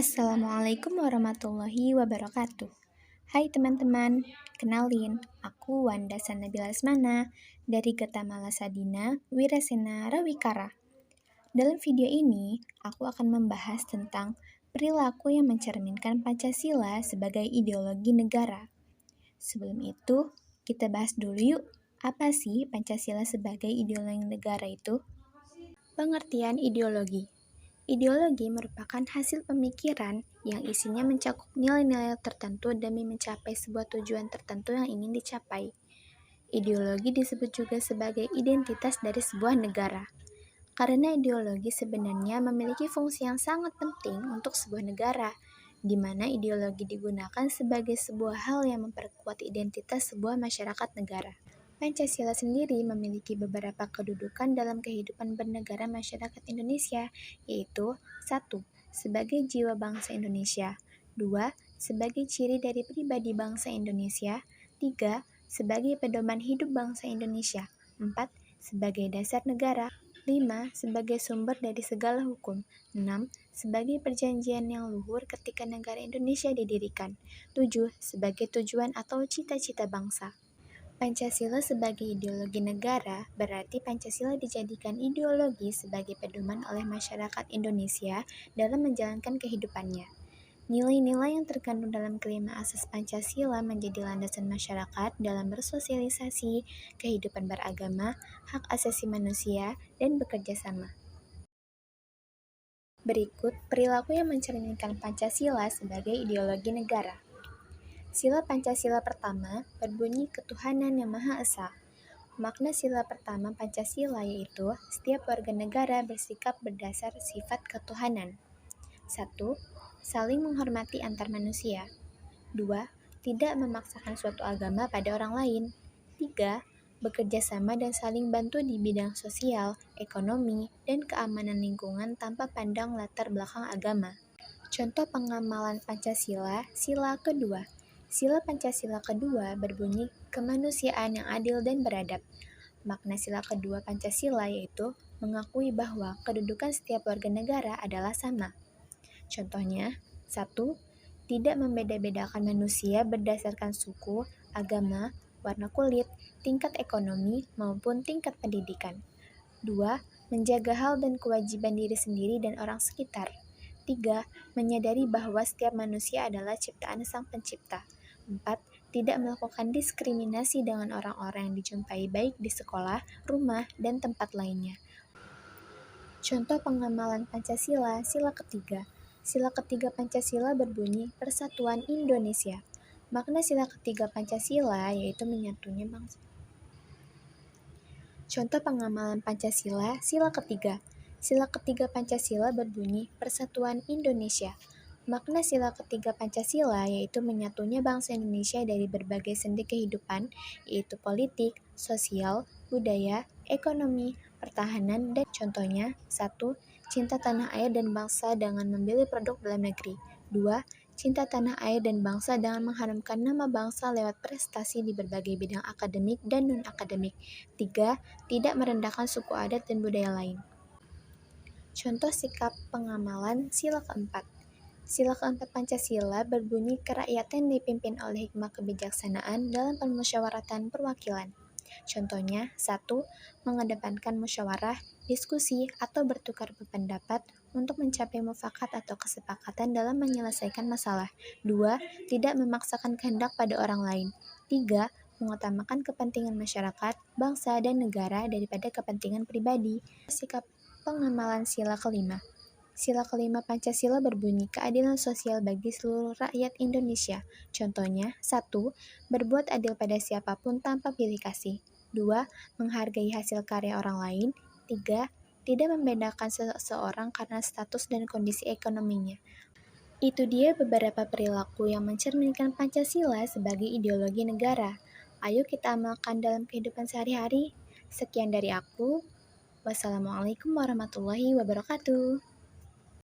Assalamualaikum warahmatullahi wabarakatuh. Hai teman-teman, kenalin, aku Wanda Sanabila Lesmana dari Getamala Sadina Wirasena Rawikara. Dalam video ini, aku akan membahas tentang perilaku yang mencerminkan Pancasila sebagai ideologi negara. Sebelum itu, kita bahas dulu yuk, apa sih Pancasila sebagai ideologi negara itu? Pengertian ideologi. Ideologi merupakan hasil pemikiran yang isinya mencakup nilai-nilai tertentu demi mencapai sebuah tujuan tertentu yang ingin dicapai. Ideologi disebut juga sebagai identitas dari sebuah negara. Karena ideologi sebenarnya memiliki fungsi yang sangat penting untuk sebuah negara, di mana ideologi digunakan sebagai sebuah hal yang memperkuat identitas sebuah masyarakat negara. Pancasila sendiri memiliki beberapa kedudukan dalam kehidupan bernegara masyarakat Indonesia, yaitu 1. Sebagai jiwa bangsa Indonesia, 2. Sebagai ciri dari pribadi bangsa Indonesia, 3. Sebagai pedoman hidup bangsa Indonesia, 4. Sebagai dasar negara, 5. Sebagai sumber dari segala hukum, 6. Sebagai perjanjian yang luhur ketika negara Indonesia didirikan, 7. Sebagai tujuan atau cita-cita bangsa. Pancasila sebagai ideologi negara berarti Pancasila dijadikan ideologi sebagai pedoman oleh masyarakat Indonesia dalam menjalankan kehidupannya. Nilai-nilai yang terkandung dalam kelima asas Pancasila menjadi landasan masyarakat dalam bersosialisasi, kehidupan beragama, hak asasi manusia, dan bekerja sama. Berikut perilaku yang mencerminkan Pancasila sebagai ideologi negara. Sila Pancasila pertama berbunyi ketuhanan yang Maha Esa. Makna sila pertama Pancasila yaitu setiap warga negara bersikap berdasar sifat ketuhanan. 1. Saling menghormati antar manusia. 2. Tidak memaksakan suatu agama pada orang lain. 3. Bekerja sama dan saling bantu di bidang sosial, ekonomi, dan keamanan lingkungan tanpa pandang latar belakang agama. Contoh pengamalan Pancasila, sila kedua. Sila Pancasila kedua berbunyi kemanusiaan yang adil dan beradab. Makna sila kedua Pancasila yaitu mengakui bahwa kedudukan setiap warga negara adalah sama. Contohnya, 1. Tidak membeda-bedakan manusia berdasarkan suku, agama, warna kulit, tingkat ekonomi, maupun tingkat pendidikan. 2. Menjaga hal dan kewajiban diri sendiri dan orang sekitar. 3. Menyadari bahwa setiap manusia adalah ciptaan Sang Pencipta. 4. Tidak melakukan diskriminasi dengan orang-orang yang dijumpai baik di sekolah, rumah, dan tempat lainnya. Contoh pengamalan Pancasila, sila ketiga. Sila ketiga Pancasila berbunyi Persatuan Indonesia. Makna sila ketiga Pancasila yaitu menyatunya bangsa. Contoh pengamalan Pancasila, sila ketiga. Sila ketiga Pancasila berbunyi Persatuan Indonesia. Makna sila ketiga Pancasila yaitu menyatunya bangsa Indonesia dari berbagai sendi kehidupan, yaitu politik, sosial, budaya, ekonomi, pertahanan, dan contohnya 1. Cinta tanah air dan bangsa dengan membeli produk dalam negeri. 2. Cinta tanah air dan bangsa dengan mengharumkan nama bangsa lewat prestasi di berbagai bidang akademik dan non-akademik. 3. Tidak merendahkan suku adat dan budaya lain. Contoh sikap pengamalan sila keempat. Sila keempat Pancasila berbunyi kerakyatan dipimpin oleh hikmah kebijaksanaan dalam permusyawaratan perwakilan. Contohnya, 1. Mengedepankan musyawarah, diskusi, atau bertukar pendapat untuk mencapai mufakat atau kesepakatan dalam menyelesaikan masalah. 2. Tidak memaksakan kehendak pada orang lain. 3. Mengutamakan kepentingan masyarakat, bangsa, dan negara daripada kepentingan pribadi. Sikap pengamalan sila kelima. Sila kelima Pancasila berbunyi keadilan sosial bagi seluruh rakyat Indonesia. Contohnya, 1. Berbuat adil pada siapapun tanpa pilih kasih. 2. Menghargai hasil karya orang lain. 3. Tidak membedakan seseorang karena status dan kondisi ekonominya. Itu dia beberapa perilaku yang mencerminkan Pancasila sebagai ideologi negara. Ayo kita amalkan dalam kehidupan sehari-hari. Sekian dari aku. Wassalamualaikum warahmatullahi wabarakatuh.